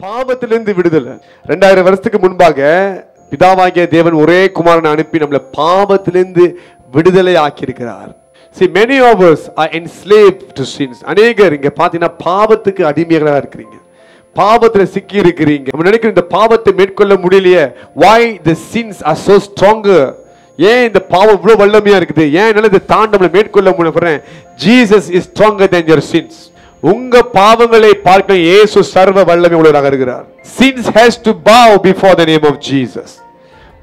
பாவத்திலிருந்து விடுதலை. 2000 வருஷத்துக்கு முன்பாக பிதாவாகிய தேவன் ஒரே குமாரனை அனுப்பி நம்மளை பாவத்திலிருந்து விடுதலை ஆக்கியிருக்கிறார். See, many of us are enslaved to sins. அநேகர் இங்க பாத்தீங்கன்னா பாவத்துக்கு அடிமைகளாக இருக்கிறீங்க, பாவத்துல சிக்கி இருக்கிறீங்க. நம்ம நினைக்கிற இந்த பாவத்தை மேற்கொள்ள முடியலையே. Why the sins are so stronger? ஏன் இந்த பாவம் இவ்வளவு வல்லமையா இருக்குது? ஏன் என்னால இதை தாண்ட நம்மளை மேற்கொள்ள முடியல? Jesus is stronger than your sins. உங்க பாவங்களை பார்க்க இயேசு சர்வ வல்லமை உள்ளவராக இருக்கிறார். Sins has to bow before the name of Jesus.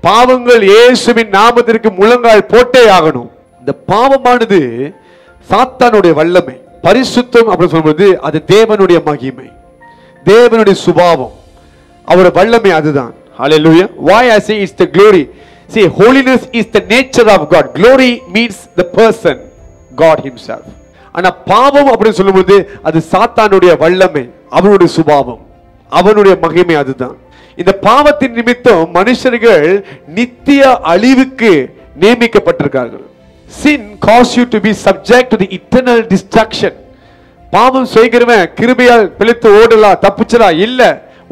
பாவங்கள் இயேசுவின் நாமத்திற்கு முழங்கால் போட்டே ஆகணும். இந்த பாவமானது சாத்தானுடைய வல்லமை. பரிசுத்தம் அப்படின்னு சொல்லும்போது அது தேவனுடைய மகிமை, தேவனுடைய சுபாவம், அவருடைய வல்லமை அதுதான். Hallelujah. Why I say it's the glory. See, holiness is the nature of God. Glory means the person, God himself. ஆனா பாவம் அப்படின்னு சொல்லும்போது அது சாத்தானுடைய வல்லமை, அவனுடைய சுபாவம், அவனுடைய மகிமை அதுதான். இந்த பாவத்தின் நிமித்தம் மனுஷர்கள் நித்திய அழிவுக்கு நியமிக்கப்பட்டிருக்கார்கள். Sin causes you to be subject to the eternal destruction. பாவம் செய்கிறவன் கிருபையால் பிழைத்து ஓடலாம், தப்பிச்சலாம் இல்ல.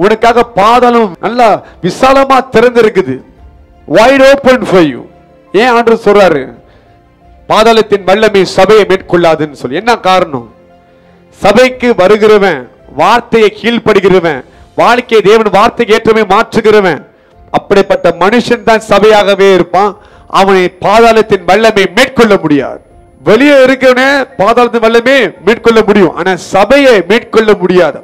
உனக்காக பாதாளம் நல்லா விசாலமா திறந்திருக்குது, wide open for you. ஏன் ஆண்டவர் சொல்றாரு பாதாளத்தின் வல்லமை சபையை மேற்கொள்ளாதுன்னு சொல்லி? என்ன காரணம்? சபைக்கு வருகிறவன், வார்த்தையை கீழ்ப்படுகிறவன், வாழ்க்கையை தேவன் வார்த்தைக்கு ஏற்றமே மாற்றுகிறவன், அப்படிப்பட்ட மனுஷன் தான் சபையாகவே இருப்பான். அவனை பாதாளத்தின் வல்லமை மேற்கொள்ள முடியாது. வெளியே இருக்கிறவனே பாதாளத்தின் வல்லமை மேற்கொள்ள முடியும், ஆனா சபையை மேற்கொள்ள முடியாது.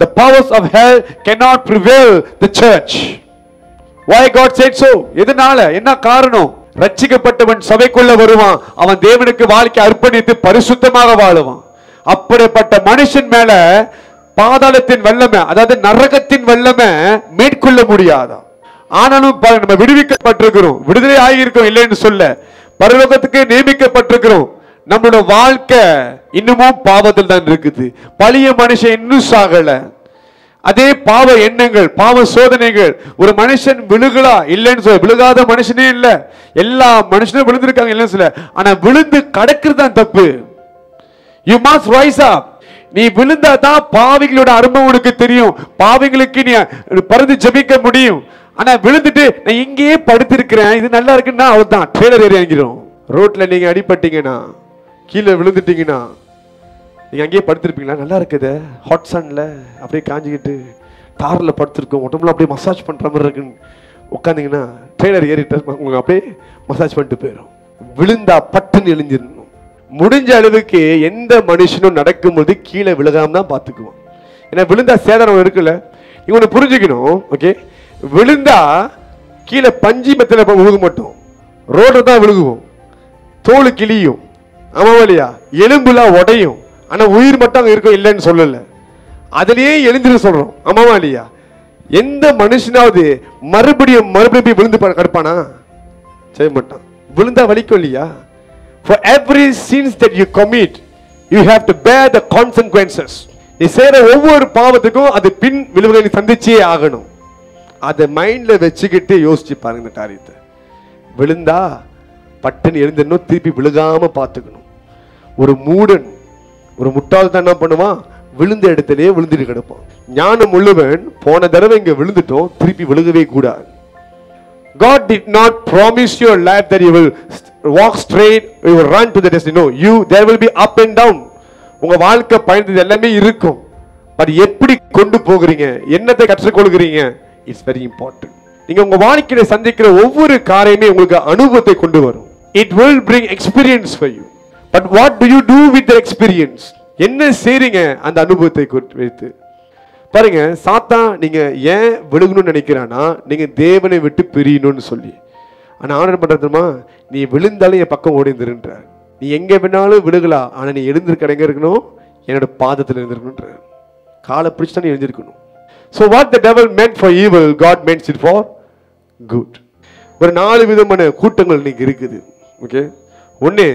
The powers of hell cannot prevail the church. Why God said so? எதனால? என்ன காரணம்? ரட்சிக்கப்பட்டவன் சபைக்குள்ள வருவான், அவன் தேவனுக்கு வாழ்க்கை அர்ப்பணித்து பரிசுத்தமாக வாழுவான். அப்படிப்பட்ட மனுஷன் மேல பாதாளத்தின் வல்லமை, அதாவது நரகத்தின் வல்லமை மேற்கொள்ள முடியாதா? ஆனாலும் நம்ம விடுவிக்கப்பட்டிருக்கிறோம், விடுதலை ஆகியிருக்கோம் இல்லைன்னு சொல்ல, பரலோகத்துக்கு நியமிக்கப்பட்டிருக்கிறோம். நம்மளோட வாழ்க்கை இன்னமும் பாவத்தில் தான் இருக்குது. பழைய மனுஷன் இன்னும் சாகல. அதே பாவ எண்ணங்கள், பாவ சோதனைகள். ஒரு மனுஷன் விழுகலா இல்லைன்னு சொல்ல, விழுகாத மனுஷனே இல்ல, எல்லா மனுஷனும் விழுந்திருக்காங்க இல்லைன்னு சொல்ல, ஆனா விழுந்து கடக்கிறது தான் தப்பு. You must rise up. நீ விழுந்தா தான் பாவிகளோட அருமை உனக்கு தெரியும், பாவிகளுக்கு நீ பறந்து ஜெபிக்க முடியும். ஆனா விழுந்துட்டு நான் இங்கேயே படுத்திருக்கிறேன், இது நல்லா இருக்குன்னா அவ்வளவுதான், ட்ரெய்லர் ஏறி இறங்கிடும். ரோட்ல நீங்க அடிபட்டீங்கன்னா, கீழே விழுந்துட்டீங்கன்னா, நீங்க அங்கேயே படுத்திருப்பீங்களா? நல்லா இருக்குது, ஹாட் சன்ல அப்படியே காஞ்சிக்கிட்டு தாரில் படுத்திருக்கோம், உடம்புல அப்படியே மசாஜ் பண்ற மாதிரி இருக்குன்னு உட்காந்தீங்கன்னா ட்ரெய்லர் ஏறிட்டு உங்களுக்கு அப்படியே மசாஜ் பண்ணிட்டு போயிடும். விழுந்தா பட்டுன்னு எழுந்திடணும். முடிஞ்ச அளவுக்கு எந்த மனுஷனும் நடக்கும்போது கீழே விழுகாம தான் பார்த்துக்குவோம். ஏன்னா விழுந்தா சேதாரம் இருக்குல்ல, இவனை புரிஞ்சுக்கணும். ஓகே, விழுந்தா கீழே பஞ்சி மெத்தல விழுக மாட்டோம், ரோடு தான் விழுகுவோம், தோல் கிளியும், ஆமா இல்லையா, எலும்புலாம் உடையும், ஆனா உயிர் மட்டும் அங்க இருக்கும் இல்லைன்னு சொல்லல, அதுலயே எழுந்திரு சொல்றோம், ஆமாவா இல்லையா? எந்த மனுஷனாவது மறுபடியும் விழுந்து கிடப்பானா? செய்ய மாட்டான். விழுந்தா வலிக்கும் இல்லையா? For every sins that you commit, you have to bear the consequences. நீ செய்யற ஒவ்வொரு பாவத்துக்கும் அது பின் விளைவுகளை நீ சந்திச்சே ஆகணும். அதை மைண்ட்ல வச்சுக்கிட்டு யோசிச்சு பாருங்க இந்த காரியத்தை. விழுந்தா பட்டுன்னு எழுந்திரணும், திருப்பி விழுகாம பார்த்துக்கணும். ஒரு மூடன், ஒரு முட்டாள் தான் என்ன பண்ணுவான்? விழுந்த இடத்திலேயே விழுந்துட்டு கிடப்பான். ஞானம் உள்ளவன் போன தடவை இங்க விழுந்துட்டோம், திருப்பி விழுகவே கூடாது. God did not promise your life that you will walk straight, you will run to the destiny. No, there will be up and down. உங்க வாழ்க்கை பயணத்தில் எல்லாமே இருக்கும். பட் எப்படி கொண்டு போகிறீங்க, என்னத்தை கற்றுக்கொள்கிறீங்க, இட்ஸ் வெரி இம்பார்ட்டன்ட். நீங்க உங்க வாழ்க்கையில சந்திக்கிற ஒவ்வொரு காரியமே உங்களுக்கு அனுபவத்தை கொண்டு வரும். It will bring experience for you. But what do you do with the experience? என்ன செய்றீங்க அந்த அனுபவத்தை வைத்து? பாருங்க, சாத்தான் நீங்க ஏன் விழுகணும்னு நினைக்கிறானா, நீங்க தேவனை விட்டு பிரியணும்னு சொல்லி. ஆனா ஆண்டவர் பண்றதுமா, நீ விழுந்தாலும் என் பக்கம் ஓடிந்துருன்றார். நீ எங்க வேணாலும் விழுகலாம், ஆனா நீ எழுந்திருக்க எங்க இருக்கணும்? என்னோட பாதத்தில் எழுந்திருக்கணும்ன்ற. காலை பிடிச்சா நீ எழுந்திருக்கணும். So what the devil meant for evil, God meant it for good. ஒரு 4 விதமான கூட்டங்கள் இன்னைக்கு இருக்குது. ஓகே, ஒண்ணு,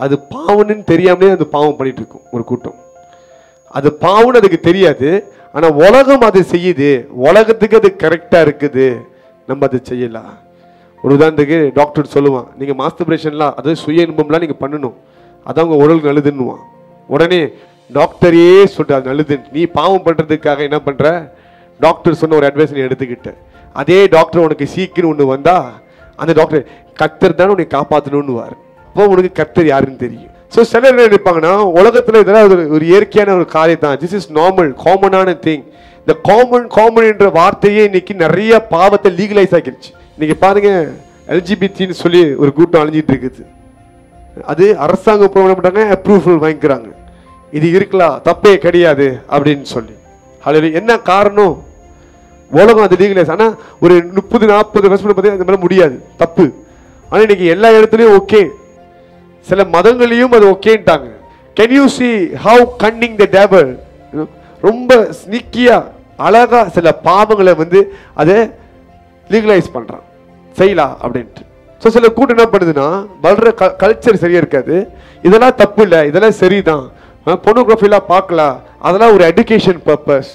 அது பாவம்னு தெரியாமலே அது பாவம் பண்ணிட்டு இருக்கும் ஒரு கூட்டம். அது பாவம்னு அதுக்கு தெரியாது, ஆனா உலகம் அது செய்யுது, உலகத்துக்கு அது கரெக்டா இருக்குது, நம்ம அதை செய்யலாம். ஒரு உதாரணத்துக்கு டாக்டர் சொல்லுவான், நீங்க மாஸ்டர்பேஷன்லாம், அதாவது சுய இன்பம்லாம் நீங்க பண்ணணும், அதான் உங்க உடல் நல்லதுன்னுவான். உடனே டாக்டரே சொல்ற அது நல்லது, நீ பாவம் பண்றதுக்காக என்ன பண்ற, டாக்டர் சொன்ன ஒரு அட்வைஸ் நீ எடுத்துக்கிட்ட, அதே டாக்டர் உனக்கு சீக்கிரம் ஒன்று வந்தா அந்த டாக்டர் கர்த்தர் தானே உன்னை காப்பாற்றணும்னு வாரு. அப்போ உனக்கு கர்த்தர் யாருன்னு தெரியும். ஸோ சிலர் என்ன நினைப்பாங்கன்னா, உலகத்தில் இதெல்லாம் ஒரு இயற்கையான ஒரு காரியம் தான், திஸ் இஸ் நார்மல், காமனான திங். இந்த காமன் என்ற வார்த்தையே இன்னைக்கு நிறைய பாவத்தை லீகலைஸ் ஆகிருச்சு. இன்னைக்கு பாருங்க, எல்ஜிபிடின்னு சொல்லி ஒரு கூட்டம் அழிஞ்சிட்டு இருக்குது. அது அரசாங்கம் பண்ணாங்க, அப்ரூவல் வாங்கிக்கிறாங்க, இது இருக்கலாம், தப்பே கிடையாது அப்படின்னு சொல்லி. அதில் என்ன காரணம்? உலகம் அது லீகலைஸ். ஆனால் ஒரு 30-40 வருஷம் பார்த்தீங்கன்னா இந்த மாதிரி முடியாது, தப்பு. ஆனால் இன்னைக்கு எல்லா இடத்துலையும் ஓகே, சில மதங்களையும் அது ஓகேன்ட்டாங்க. Can you see how cunning the devil, ரொம்ப ஸ்னிக்கியா அழகா சில பாவங்களை வந்து அதை லீகலைஸ் பண்றான், செய்யலாம் அப்படின்ட்டு. ஸோ சில கூட்டம் என்ன பண்ணுதுன்னா, வளர்ற கல்ச்சர் சரியா இருக்காது, இதெல்லாம் தப்பு இல்லை, இதெல்லாம் சரிதான், பொர்னோகிராஃபிலாம் பார்க்கலாம், அதெல்லாம் ஒரு எஜுகேஷன் பர்பஸ்,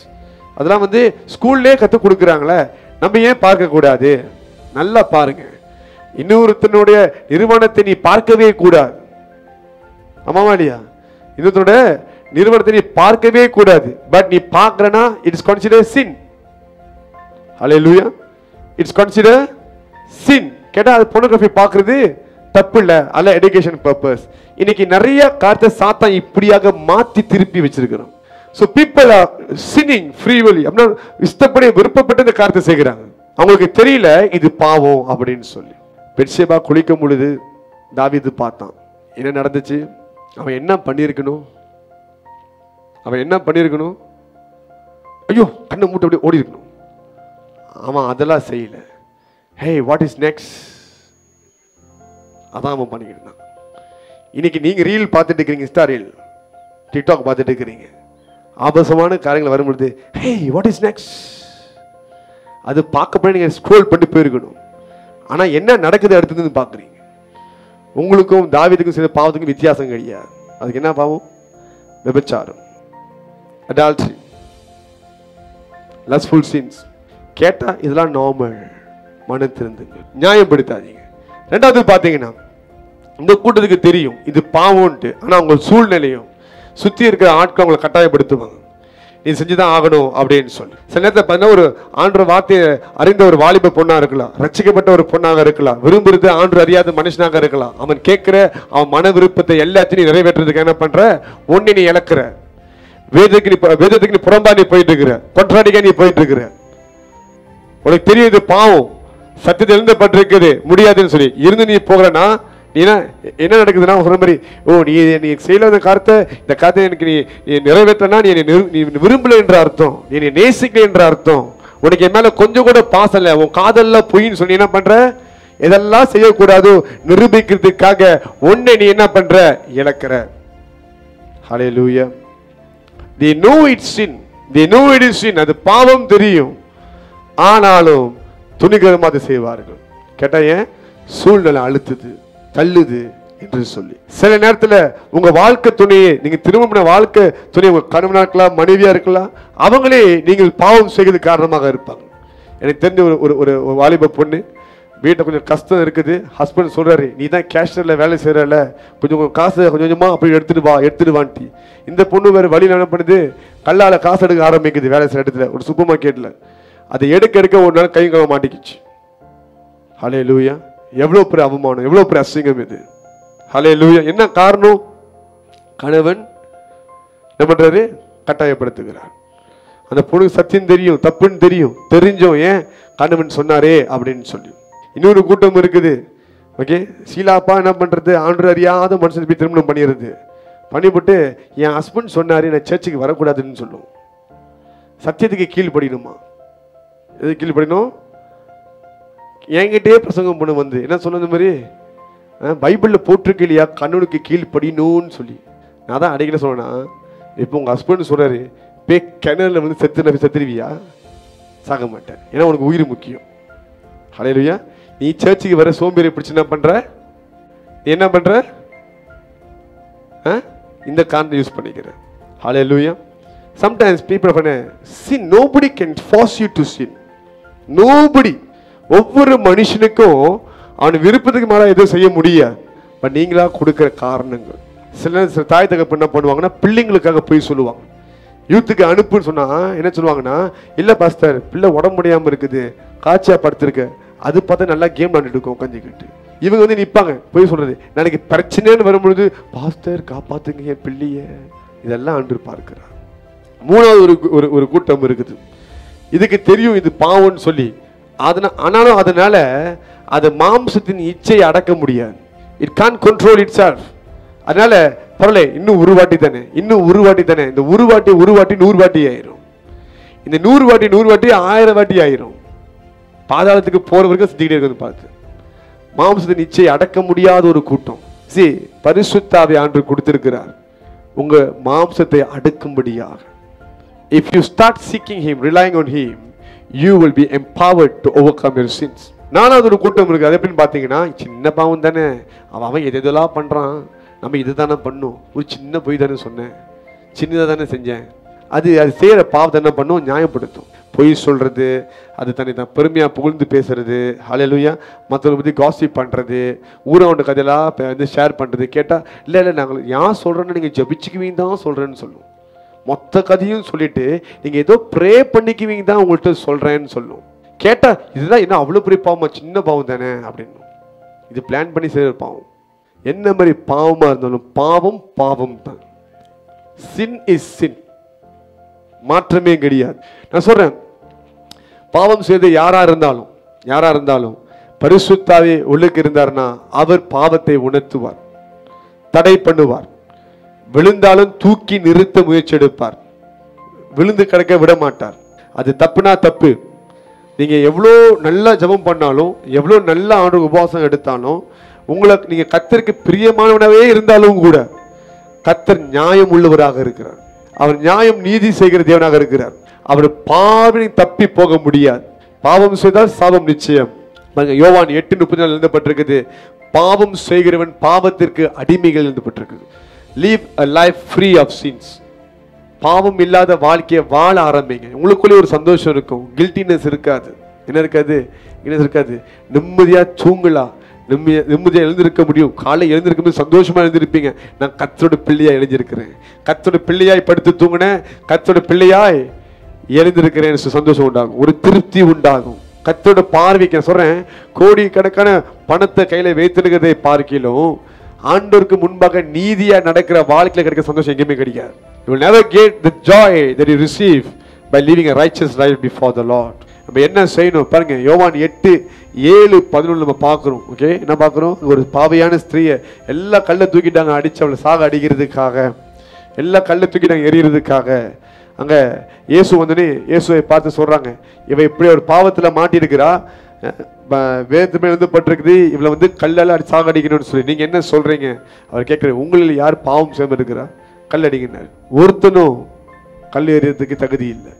அதெல்லாம் வந்து ஸ்கூல்லே கற்றுக் கொடுக்குறாங்களே, நம்ம ஏன் பார்க்கக்கூடாது? நல்லா பாருங்க, இன்னொருத்தனுடைய நிறுவனத்தை நீ பார்க்கவே கூடாது. ஆமாவா இல்லையா? இன்னொருத்தனோட நிறுவனத்தை நீ பார்க்கவே கூடாது. பட் நீ பார்க்கறனா it's consider sin. Hallelujah. It's consider sin. கேட்டா அது பொர்னோகிராஃபி பார்க்கிறது தப்பு இல்லை, அல்ல எஜுகேஷன் பர்பஸ். இன்னைக்கு நிறைய காரியத்தை சாத்தான் இப்படியாக மாற்றி திருப்பி வச்சிருக்கிறோம். ஸோ பீப்புள் ஆர் சின்னிங் ஃப்ரீவலி, அப்படின்னா இஷ்டப்படி விருப்பப்பட்டு இந்த காரியத்தை செய்கிறாங்க. அவங்களுக்கு தெரியல இது பாவம் அப்படின்னு சொல்லி. பெத்ஷேபா குளிக்கும் பொழுது தாவீது பார்த்தான், என்ன நடந்துச்சு, அவன் என்ன பண்ணியிருக்கணும், ஐயோ கண்ணை மூட்டை அப்படி ஓடி இருக்கணும். அவன் அதெல்லாம் செய்யல. ஹே வாட் இஸ் நெக்ஸ்ட், அதான் அவன் பண்ணிக்கிட்டு இருந்தான். இன்னைக்கு நீங்க ரீல் பார்த்துட்டு இருக்கிறீங்க, இன்ஸ்டா ரீல், டிக்டாக் பார்த்துட்டு இருக்கிறீங்க, ஆபாசமான காரியங்கள் வரும்பொழுது ஹே வாட் இஸ் நெக்ஸ்ட், அது பார்க்க போய் நீங்க ஸ்க்ரோல் பண்ணி போயிருக்கணும். ஆனா என்ன நடக்குது அடுத்தது பார்க்குறீங்க. உங்களுக்கும் தாவீதுக்கும் சில பாவத்துக்கும் வித்தியாசம் கிடையாது. அதுக்கு என்ன பாவம்? விபச்சாரம், அடால்ட்ரி, லஸ்ட்ஃபுல் சின்ஸ். கேட்டா இதெல்லாம் நார்மல், மனத்திருந்துங்க, நியாயப்படுத்தாதீங்க. ரெண்டாவது பார்த்தீங்கன்னா, இந்த கூட்டத்துக்கு தெரியும் இது பாவம்ட்டு, ஆனால் அவங்க சூழ்நிலையும் சுற்றி இருக்கிற ஆட்கள் அவங்களை கட்டாயப்படுத்துவாங்க, நீ செஞ்சுதான் ஆகணும் அப்படின்னு சொல்லி. சில நேரத்தில் பார்த்தீங்கன்னா, ஒரு ஆண்டு வார்த்தையை அறிந்த ஒரு வாலிப பொண்ணா இருக்கலாம், ரட்சிக்கப்பட்ட ஒரு பொண்ணாக இருக்கலாம், விரும்புறது ஆண்டு அறியாத மனுஷனாக இருக்கலாம். அவன் கேட்கிற அவன் மன விருப்பத்தை எல்லாத்தையும் நிறைவேற்றுறதுக்கு என்ன பண்ற, ஒன்னு நீ இழக்கிற, வேதத்துக்கு நீ புறம்பா நீ போயிட்டு இருக்கிற, கொன்றாடிக்கா நீ போயிட்டு இருக்கிற. உனக்கு தெரியும் இது பாவம், சத்தியத்தை எழுந்தப்பட்டிருக்குது, முடியாதுன்னு சொல்லி இருந்து நீ போகிறனா என்ன நடக்குதுன்னா, சொல்ற மாதிரி, ஓ நீ செய்யல இந்த காரியத்தை எனக்கு நீ நிறைவேற்றனா நீ விரும்பல என்ற அர்த்தம், நீ நேசிக்கல என்ற அர்த்தம், உனக்கு என் மேல கொஞ்சம் கூட பாசம் இல்லை, உன் காதல்ல பொய்ன்னு சொல்லி என்ன பண்ற, இதெல்லாம் செய்யக்கூடாது நிரூபிக்கிறதுக்காக ஒன்னை நீ என்ன பண்ற, இழக்கிற. ஹல்லேலூயா. they know it's sin, they know it is sin, அது பாவம் தெரியும், ஆனாலும் துணிகரமாக அதை செய்வார்கள். கேட்டா ஏன்? சூழ்நிலை அழுத்துது, தள்ளுது என்று சொல்லி. சில நேரத்தில் உங்க வாழ்க்கை துணையை, நீங்க திருமண வாழ்க்கை துணை, உங்க கணவனா இருக்கலாம், மனைவியா இருக்கலாம், அவங்களே நீங்கள் பாவம் செய்வது காரணமாக இருப்பாங்க. எனக்கு தெரிஞ்ச ஒரு வாலிப பொண்ணு, வீட்டில் கொஞ்சம் கஷ்டம் இருக்குது, ஹஸ்பண்ட் சொல்றாரு, நீ தான் கேஷியர்ல வேலை செய்யறல, கொஞ்சம் காசு கொஞ்சமா அப்படி எடுத்துட்டு வான்ட்டி. இந்த பொண்ணு வேற வழியில் என்ன பண்ணுது, கல்லால காசு எடுக்க ஆரம்பிக்குது வேலை செய்யற இடத்துல, ஒரு சூப்பர் மார்க்கெட்ல. அதை எடுக்க ஒரு நாள் கை கழுவ மாட்டிக்கிச்சு. ஹல்லேலூயா. எவ்வளவு பெரிய அவமானம், எவ்வளவு பெரிய அசிங்கம் இது. ஹல்லேலூயா. என்ன காரணம்? கணவன் என்ன பண்றாரு, கட்டாயப்படுத்துகிறார். அந்த பொண்ணுக்கு சத்தியம் தெரியும், தப்புன்னு தெரியும், தெரிஞ்சோம் ஏன் கணவன் சொன்னாரே அப்படின்னு சொல்லி. இன்னொரு கூட்டம் இருக்குது, ஓகே, சீலாப்பா என்ன பண்றது, ஆண்டு அறியாத மனுஷன் போய் திருமணம் பண்ணிவிட்டு என் ஹஸ்பண்ட் சொன்னாரு நான் சர்ச்சுக்கு வரக்கூடாதுன்னு சொல்லுவோம். சத்தியத்துக்கு கீழ்படியணுமா? எது கீழ்படியணும்? என்கிட்டே பிரசங்கம் பண்ண வந்து என்ன சொன்ன மாதிரி, பைபிளில் போட்டிருக்கு இல்லையா, கண்ணனுக்கு கீழ்படியணும்னு சொல்லி. நான் தான் அடிக்கடி சொன்னேன்னா, இப்போ உங்கள் ஹஸ்பண்ட் சொல்கிறாரு, பே கிணறுல வந்து செத்துருவியா? சாக மாட்டேன், ஏன்னா உனக்கு உயிர் முக்கியம். ஹல்லேலூயா. நீ சர்ச்சுக்கு வர சோம்பேறி பிடிச்சி என்ன பண்ற, நீ என்ன பண்ற, இந்த காரணத்தை யூஸ் பண்ணிக்கிற. ஹல்லேலூயா. Sometimes people sin, nobody can force you to sin. Nobody. ஒவ்வொரு மனுஷனுக்கும் அவன் விருப்பத்துக்கு மேல எதுவும் செய்ய முடியாது. பட் நீங்களா கொடுக்கிற காரணங்கள். சில தாய் தகப்பன் என்ன பண்ணுவாங்கன்னா, பிள்ளைங்களுக்காக போய் சொல்லுவாங்க, யூத்துக்கு அனுப்புன்னு சொன்னா என்ன சொல்லுவாங்கன்னா, இல்ல பாஸ்டர் பிள்ளை உடம்பு முடியாம இருக்குது, காய்ச்சா படுத்திருக்க, அது பார்த்தா நல்லா கேம் விளையாண்டுட்டு இருக்கோம் உட்காந்துக்கிட்டு. இவங்க வந்து நிற்பாங்க போய் சொல்றது, நாளைக்கு பிரச்சனைன்னு வரும்பொழுது பாஸ்டர் காப்பாத்துங்க என் பிள்ளைய. இதெல்லாம் ஆண்டு பார்க்கிறார். மூணாவது ஒரு கூட்டம் இருக்குது. இதுக்கு தெரியும் இது பாவம்னு சொல்லி, ஆனாலும் அதனால அது மாம்சத்தின் இச்சையை அடக்க முடியாது. It can't control itself. அதனால பரவாயில்ல, இன்னும் ஒரு வாட்டி தானே, இன்னும் ஒரு வாட்டி தானே, இந்த ஒரு வாட்டி 100 வாட்டி ஆயிரும். இந்த 100 வாட்டி 1000 வாட்டி ஆயிரும். பாதாளத்துக்கு போற வரைக்கும் செஞ்சுக்கிட்டே இருக்கிறது பார்த்து. மாம்சத்தின் இச்சையை அடக்க முடியாத ஒரு கூட்டம். பரிசுத்த ஆவியை ஆண்டவர் கொடுத்திருக்கிறார் உங்க மாம்சத்தை அடக்கும்படியாக. If you start seeking him, relying on him, you will be empowered to overcome your sins. நாலாவது ஒரு கூட்டம் இருக்கு. அது எப்படின்னு பார்த்தீங்கன்னா, சின்ன பாவம் தானே, அவன் எதெல்லாம் பண்றான், நம்ம இது தானே பண்ணும், ஒரு சின்ன பொய் தானே சொன்னேன், சின்னதாக தானே செஞ்சேன், அது செய்யற பாவத்தை என்ன பண்ணும், நியாயப்படுத்தும். பொய் சொல்றது, அது தன்னை தான் பெருமையா புகழ்ந்து பேசுறது, ஹல்லேலூயா, மற்றவங்க பற்றி காசிப் பண்றது, ஊரவண்ட கதையெல்லாம் வந்து ஷேர் பண்றது. கேட்டா இல்லை இல்லை நாங்கள் யார் சொல்றேன்னு நீங்க ஜபிச்சுக்குவீங்க தான் சொல்றேன்னு சொல்லும். மொத்த கதையும் சொல்லிட்டு நீங்க ஏதோ ப்ரே பண்ணிக்குவீங்க தான் உங்கள்கிட்ட சொல்றேன்னு சொல்லும். கேட்டா இதுதான் என்ன அவ்வளவு பெரிய பாவமா, சின்ன பாவம் தானே அப்படின்னு. இது பிளான் பண்ணி செய்யற பாவம். என்ன மாதிரி பாவமா இருந்தாலும் பாவம் பாவம் தான். சின் இஸ் சின், மாற்றமே கிடையாது. நான் சொல்றேன், பாவம் செய்த யாரா இருந்தாலும் பரிசுத்தாவே உள்ளுக்கு இருந்தார்னா அவர் பாவத்தை உணர்த்துவார், தடை பண்ணுவார். விழுந்தாலும் தூக்கி நிறுத்த முயற்சி எடுப்பார், விழுந்து கிடக்க விட மாட்டார். அது தப்புனா தப்பு. நீங்க எவ்வளோ நல்லா ஜெபம் பண்ணாலும், எவ்வளோ நல்ல ஆண்டு உபவாசம் எடுத்தாலும், உங்களுக்கு நீங்க கர்த்தருக்கு பிரியமானவனாவே இருந்தாலும் கூட கர்த்தர் நியாயம் உள்ளவராக இருக்கிறார். அவர் நியாயம் நீதி செய்கிற தேவனாக இருக்கிறார். அவர் பாவனை தப்பி போக முடியாது. பாவம் செய்தால் சாபம் நிச்சயம். யோவான் 8:34 எழுதப்பட்டிருக்குது, பாவம் செய்கிறவன் பாவத்திற்கு அடிமைகள் எழுதப்பட்டிருக்குது. Live a life free of sins. பாவம் இல்லாத வாழ்க்கையை வாழ ஆரம்பிங்க. உங்களுக்குள்ளே ஒரு சந்தோஷம் இருக்கும், கில்ட்டினஸ் இருக்காது. என்ன இருக்காது? நிம்மதியா தூங்கலாம், நிம்மதியா எழுந்திருக்க முடியும். காலை எழுந்திருக்கும் போது சந்தோஷமா எழுந்திருப்பீங்க. நான் கர்த்தரோட பிள்ளையா எழுந்திருக்கிறேன், கர்த்தரோட பிள்ளையாய் படுத்து தூங்கினேன், கர்த்தரோட பிள்ளையாய் எழுந்திருக்கிறேன், சந்தோஷம் உண்டாகும், ஒரு திருப்தி உண்டாகும். கர்த்தரோட பார்வைக்கு சொல்றேன், கோடி கணக்கான பணத்தை கையில வைத்திருக்கிறதை பார்க்கிலும் ஆண்டவருக்கு முன்பாக நீதியா நடக்கிற வாழ்க்கையில கிடைக்கிற சந்தோஷம் எங்கேயுமே கிடைக்காது. You will never get the joy that you receive by living a righteous life before the Lord. நம்ம என்ன செய்யணும் பாருங்க, யோவான் 8:7-11 நம்ம பார்க்கிறோம். ஓகே, என்ன பார்க்கிறோம்? ஒரு பாவையான ஸ்திரீயை எல்லா கல்லை தூக்கிட்டாங்க, அடிச்சு அவளை சாக அடிக்கிறதுக்காக, எல்லா கல்லை தூக்கிட்டாங்க எறிகிறதுக்காக. அங்க இயேசு வந்தோடனே இயேசுவை பார்த்து சொல்றாங்க, இவ இப்படி ஒரு பாவத்துல மாட்டிருக்கிறா, வேதமே பட்டிருக்குது, இவளை வந்து கல்லால அடி சாக அடிக்கணும்னு சொல்லி நீங்க என்ன சொல்றீங்க? அவர் கேட்கிறார், உங்களில் யார் பாவம் செய்யாம இருக்கிறா? கல் அடிக்கிறார். ஒருத்தனும் கல் எறியறதுக்கு தகுதி இல்லை,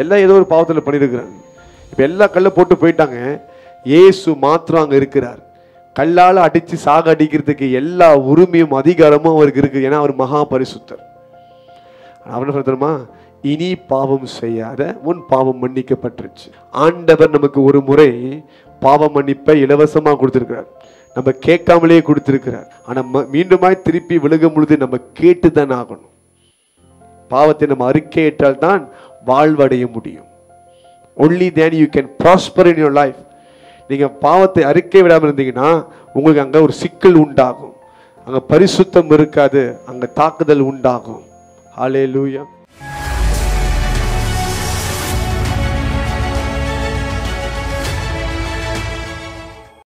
எல்லாம் ஏதோ ஒரு பாவத்துல பண்ணிருக்கிறாங்க. இப்ப எல்லா கல்லை போட்டு போயிட்டாங்க, இயேசு மாத்திரம் அங்க இருக்கிறார். கல்லால அடிச்சு சாக அடிக்கிறதுக்கு எல்லா உரிமையும் அதிகாரமும் அவருக்கு இருக்கு. ஏன்னா அவர் மகா பரிசுத்தர். அவன் சொல்றமா, இனி பாவம் செய்யாத, உன் பாவம் மன்னிக்கப்பட்டுருச்சு. ஆண்டவர் நமக்கு ஒரு முறை பாவ மன்னிப்பை இலவசமா கொடுத்திருக்கிறார், நம்ம கேட்காமலே கொடுத்திருக்கிறார். ஆனா மீண்டுமாய் திருப்பி விழுகும் பொழுது நம்ம கேட்டுதான் ஆகணும். பாவத்தை நம்ம அறிக்கையிட்டால் தான் வாழ்வடைய முடியும். only then you can prosper in your life. நீங்க பாவத்தை அறிக்கை விடாமல் இருந்தீங்கன்னா உங்களுக்கு அங்க ஒரு சிக்கல் உண்டாகும், அங்க பரிசுத்தம் இருக்காது, அங்க தாக்குதல் உண்டாகும். ஹல்லேலூயா.